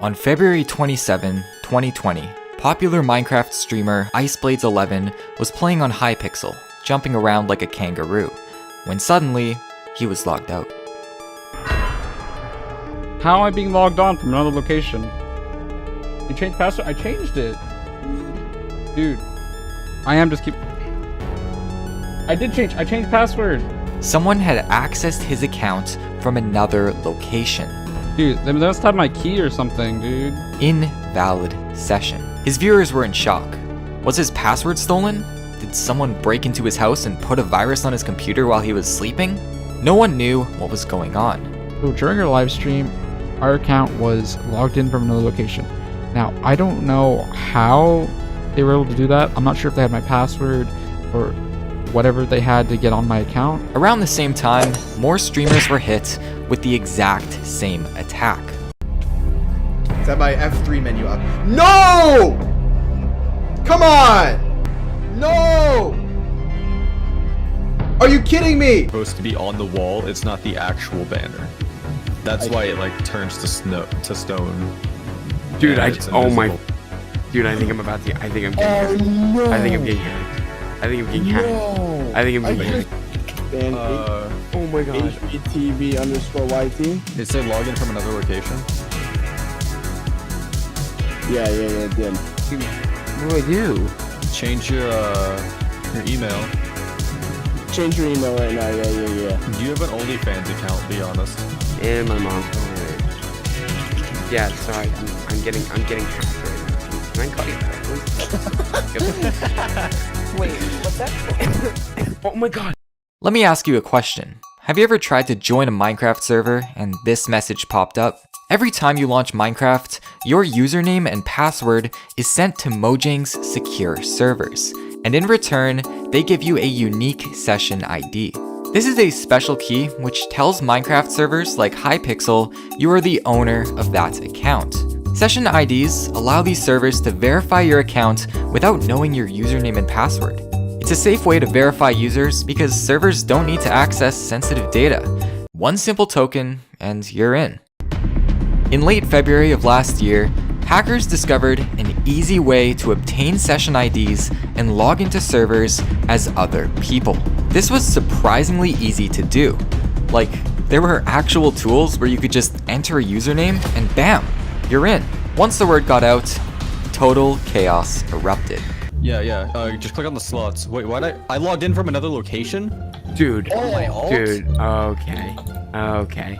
On February 27, 2020, popular Minecraft streamer IceBlades11 was playing on Hypixel, jumping around like a kangaroo, when suddenly, he was logged out. How am I being logged on from another location? You changed password? I changed it. Dude. I changed password. Someone had accessed his account from another location. Dude, they must have my key or something, dude. Invalid session. His viewers were in shock. Was his password stolen? Did someone break into his house and put a virus on his computer while he was sleeping? No one knew what was going on. So during our live stream, our account was logged in from another location. Now, I don't know how they were able to do that. I'm not sure if they had my password or whatever they had to get on my account. Around the same time, more streamers were hit with the exact same attack. Set my F3 menu up. No! Come on! No! Are you kidding me? Supposed to be on the wall, it's not the actual banner. That's why it like turns to stone. Dude, oh my, dude, I think I'm getting hacked. No. I think I'm getting hacked. I think I'm getting hacked. Oh my god. HBTV_YT. It said login from another location. Yeah, it did. What do I do? Change your email. Change your email right now, yeah. Do you have an OnlyFans account, be honest? And my mom. Yeah, sorry, I'm getting hacked right now. Can I call you back, please? Wait, what's that? Oh my god. Let me ask you a question. Have you ever tried to join a Minecraft server and this message popped up? Every time you launch Minecraft, your username and password is sent to Mojang's secure servers, and in return, they give you a unique session ID. This is a special key which tells Minecraft servers like Hypixel you are the owner of that account. Session IDs allow these servers to verify your account without knowing your username and password. It's a safe way to verify users because servers don't need to access sensitive data. One simple token and you're in. In late February of last year, hackers discovered an easy way to obtain session IDs and log into servers as other people. This was surprisingly easy to do. Like, there were actual tools where you could just enter a username and bam, you're in. Once the word got out, total chaos erupted. Yeah. Just click on the slots. Wait, I logged in from another location? Dude. my alt? Dude. Okay.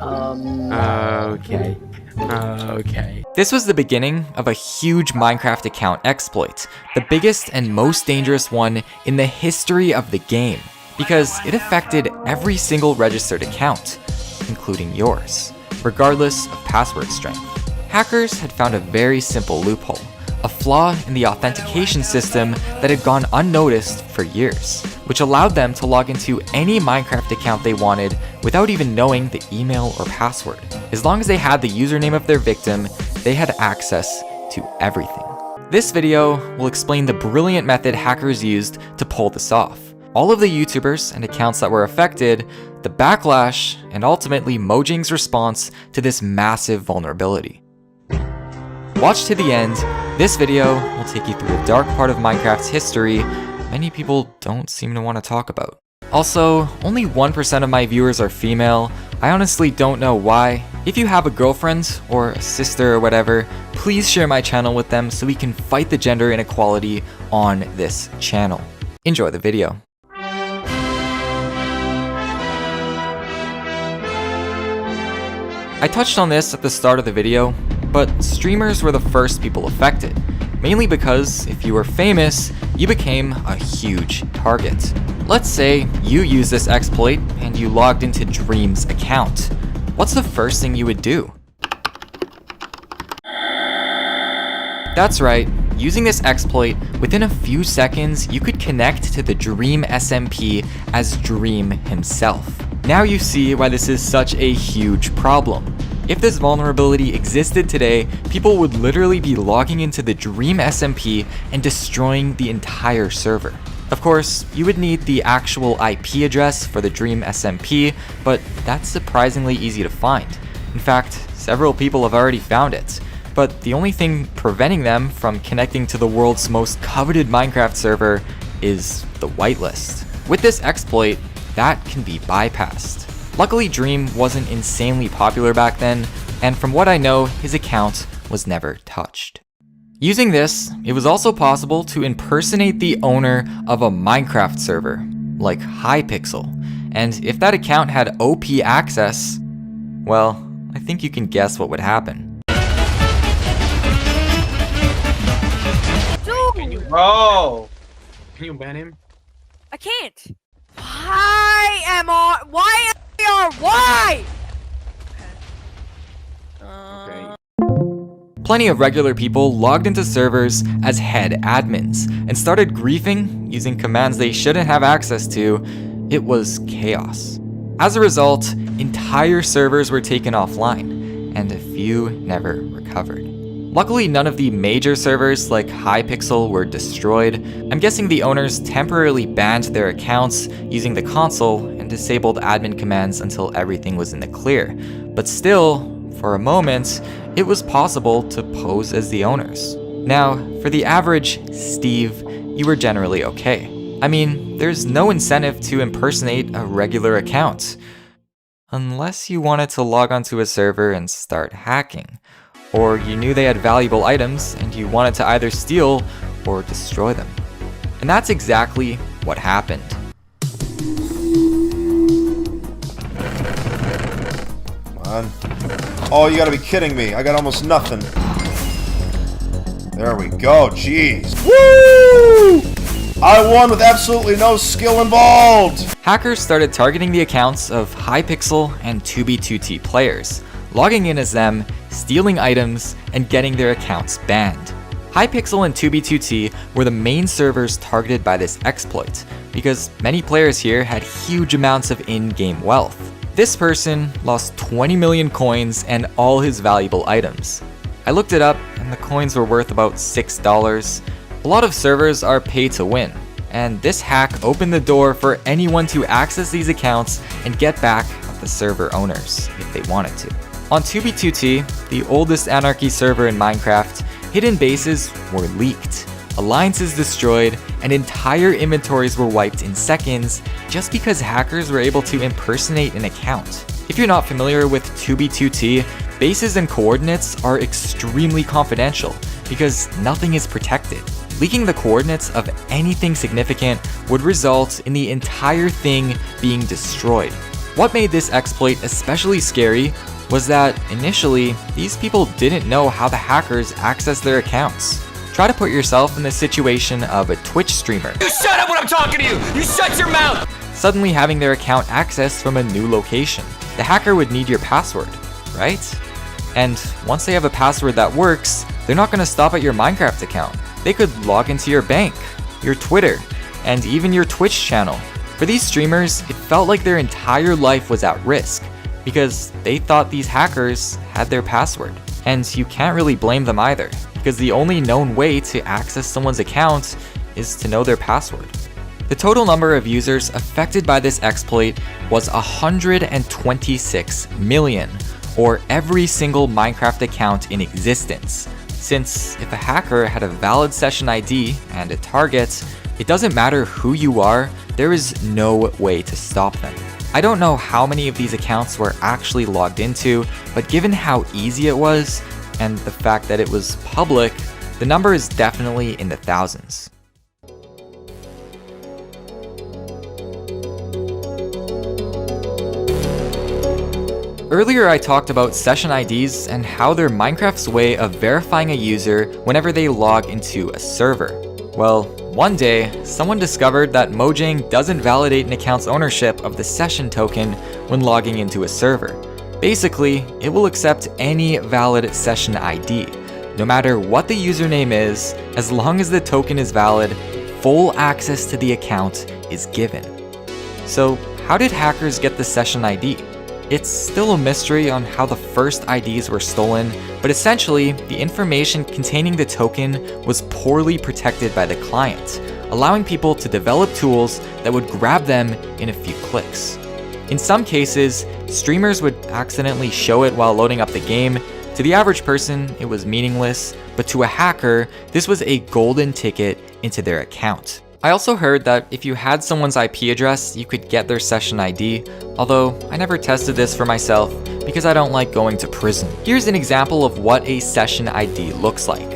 This was the beginning of a huge Minecraft account exploit, the biggest and most dangerous one in the history of the game, because it affected every single registered account, including yours, regardless of password strength. Hackers had found a very simple loophole, a flaw in the authentication system that had gone unnoticed for years, which allowed them to log into any Minecraft account they wanted without even knowing the email or password. As long as they had the username of their victim, they had access to everything. This video will explain the brilliant method hackers used to pull this off, all of the YouTubers and accounts that were affected, the backlash, and ultimately Mojang's response to this massive vulnerability. Watch to the end. This video will take you through a dark part of Minecraft's history many people don't seem to want to talk about. Also, only 1% of my viewers are female. I honestly don't know why. If you have a girlfriend or a sister or whatever, please share my channel with them so we can fight the gender inequality on this channel. Enjoy the video. I touched on this at the start of the video, but streamers were the first people affected, mainly because if you were famous, you became a huge target. Let's say you use this exploit and you logged into Dream's account. What's the first thing you would do? That's right, using this exploit, within a few seconds, you could connect to the Dream SMP as Dream himself. Now you see why this is such a huge problem. If this vulnerability existed today, people would literally be logging into the Dream SMP and destroying the entire server. Of course, you would need the actual IP address for the Dream SMP, but that's surprisingly easy to find. In fact, several people have already found it. but the only thing preventing them from connecting to the world's most coveted Minecraft server is the whitelist. With this exploit, that can be bypassed. Luckily, Dream wasn't insanely popular back then, and from what I know, his account was never touched. Using this, it was also possible to impersonate the owner of a Minecraft server, like Hypixel, and if that account had OP access, well, I think you can guess what would happen. Bro! Can you ban him? I can't. Why am I? Why? Okay. Plenty of regular people logged into servers as head admins and started griefing using commands they shouldn't have access to. It was chaos. As a result, entire servers were taken offline, and a few never recovered. Luckily, none of the major servers like Hypixel were destroyed. I'm guessing the owners temporarily banned their accounts using the console and disabled admin commands until everything was in the clear. But still, for a moment, it was possible to pose as the owners. Now, for the average Steve, you were generally okay. I mean, there's no incentive to impersonate a regular account. Unless you wanted to log onto a server and start hacking. Or you knew they had valuable items and you wanted to either steal or destroy them. And that's exactly what happened. Come on. Oh, you gotta be kidding me. I got almost nothing. There we go, jeez. Woo! I won with absolutely no skill involved! Hackers started targeting the accounts of Hypixel and 2b2t players, logging in as them, stealing items, and getting their accounts banned. Hypixel and 2b2t were the main servers targeted by this exploit, because many players here had huge amounts of in-game wealth. This person lost 20 million coins and all his valuable items. I looked it up, and the coins were worth about $6. A lot of servers are pay to win, and this hack opened the door for anyone to access these accounts and get back at the server owners if they wanted to. On 2b2t, the oldest anarchy server in Minecraft, hidden bases were leaked, alliances destroyed, and entire inventories were wiped in seconds just because hackers were able to impersonate an account. If you're not familiar with 2b2t, bases and coordinates are extremely confidential because nothing is protected. Leaking the coordinates of anything significant would result in the entire thing being destroyed. What made this exploit especially scary was that initially, these people didn't know how the hackers accessed their accounts. Try to put yourself in the situation of a Twitch streamer. You shut up when I'm talking to you! You shut your mouth! Suddenly having their account accessed from a new location. The hacker would need your password, right? And once they have a password that works, they're not going to stop at your Minecraft account. They could log into your bank, your Twitter, and even your Twitch channel. For these streamers, it felt like their entire life was at risk, because they thought these hackers had their password. And you can't really blame them either, because the only known way to access someone's account is to know their password. The total number of users affected by this exploit was 126 million, or every single Minecraft account in existence. Since if a hacker had a valid session ID and a target, it doesn't matter who you are, there is no way to stop them. I don't know how many of these accounts were actually logged into, but given how easy it was, and the fact that it was public, the number is definitely in the thousands. Earlier I talked about session IDs and how they're Minecraft's way of verifying a user whenever they log into a server. Well, one day, someone discovered that Mojang doesn't validate an account's ownership of the session token when logging into a server. Basically, it will accept any valid session ID. No matter what the username is, as long as the token is valid, full access to the account is given. So, how did hackers get the session ID? It's still a mystery on how the first IDs were stolen, but essentially, the information containing the token was poorly protected by the client, allowing people to develop tools that would grab them in a few clicks. In some cases, streamers would accidentally show it while loading up the game, To the average person, it was meaningless, but to a hacker, this was a golden ticket into their account. I also heard that if you had someone's IP address, you could get their session ID, although I never tested this for myself because I don't like going to prison. Here's an example of what a session ID looks like.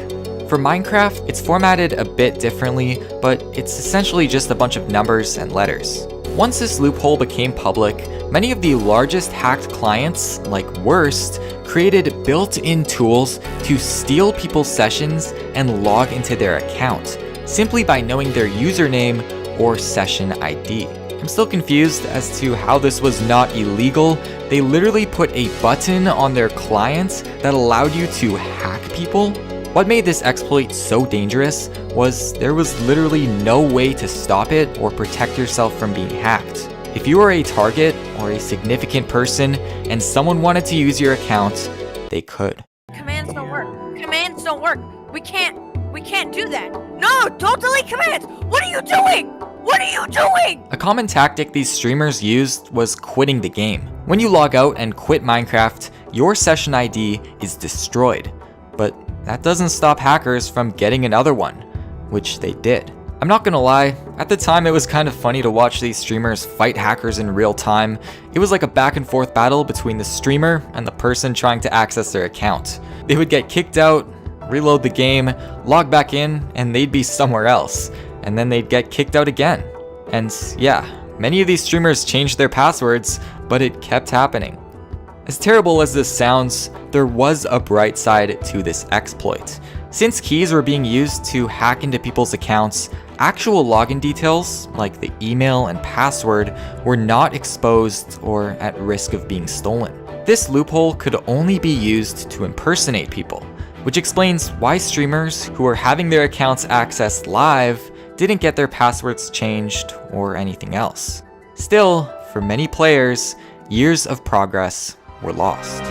For Minecraft, it's formatted a bit differently, but it's essentially just a bunch of numbers and letters. Once this loophole became public, many of the largest hacked clients, like Worst, created built-in tools to steal people's sessions and log into their account, simply by knowing their username or session ID. I'm still confused as to how this was not illegal. They literally put a button on their clients that allowed you to hack people. What made this exploit so dangerous was there was literally no way to stop it or protect yourself from being hacked. If you were a target or a significant person and someone wanted to use your account, they could. Commands don't work. Commands don't work. We can't do that. No, don't delete commands. What are you doing? What are you doing? A common tactic these streamers used was quitting the game. When you log out and quit Minecraft, your session ID is destroyed. But that doesn't stop hackers from getting another one, which they did. I'm not gonna lie, at the time it was kind of funny to watch these streamers fight hackers in real time. It was like a back and forth battle between the streamer and the person trying to access their account. They would get kicked out, reload the game, log back in, and they'd be somewhere else. And then they'd get kicked out again. And yeah, many of these streamers changed their passwords, but it kept happening. As terrible as this sounds, there was a bright side to this exploit. Since keys were being used to hack into people's accounts, actual login details, like the email and password, were not exposed or at risk of being stolen. This loophole could only be used to impersonate people, which explains why streamers who were having their accounts accessed live didn't get their passwords changed or anything else. Still, for many players, years of progress were lost.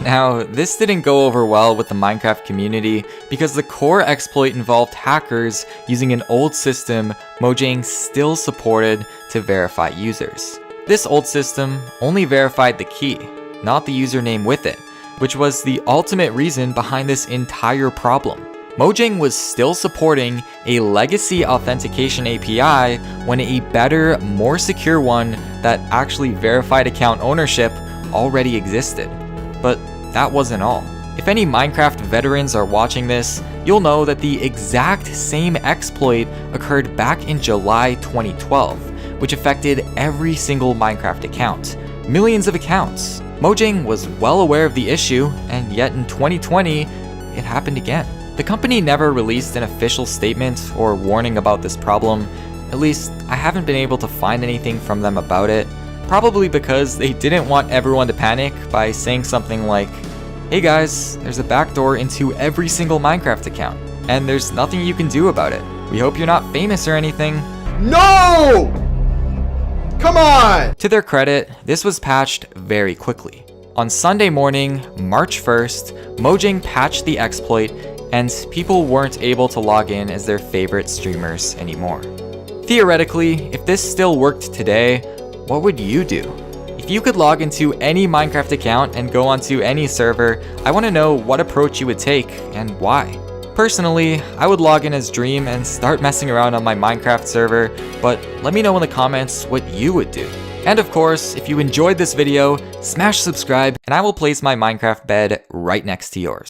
Now, this didn't go over well with the Minecraft community because the core exploit involved hackers using an old system Mojang still supported to verify users. This old system only verified the key, not the username with it, which was the ultimate reason behind this entire problem. Mojang was still supporting a legacy authentication API when a better, more secure one that actually verified account ownership already existed. But that wasn't all. If any Minecraft veterans are watching this, you'll know that the exact same exploit occurred back in July 2012, which affected every single Minecraft account. Millions of accounts. Mojang was well aware of the issue, and yet in 2020, it happened again. The company never released an official statement or warning about this problem. At least, I haven't been able to find anything from them about it. Probably because they didn't want everyone to panic by saying something like, "Hey guys, there's a backdoor into every single Minecraft account, and there's nothing you can do about it. We hope you're not famous or anything." No! Come on! To their credit, this was patched very quickly. On Sunday morning, March 1st, Mojang patched the exploit, and people weren't able to log in as their favorite streamers anymore. Theoretically, if this still worked today, what would you do? If you could log into any Minecraft account and go onto any server, I want to know what approach you would take and why. Personally, I would log in as Dream and start messing around on my Minecraft server, but let me know in the comments what you would do. And of course, if you enjoyed this video, smash subscribe and I will place my Minecraft bed right next to yours.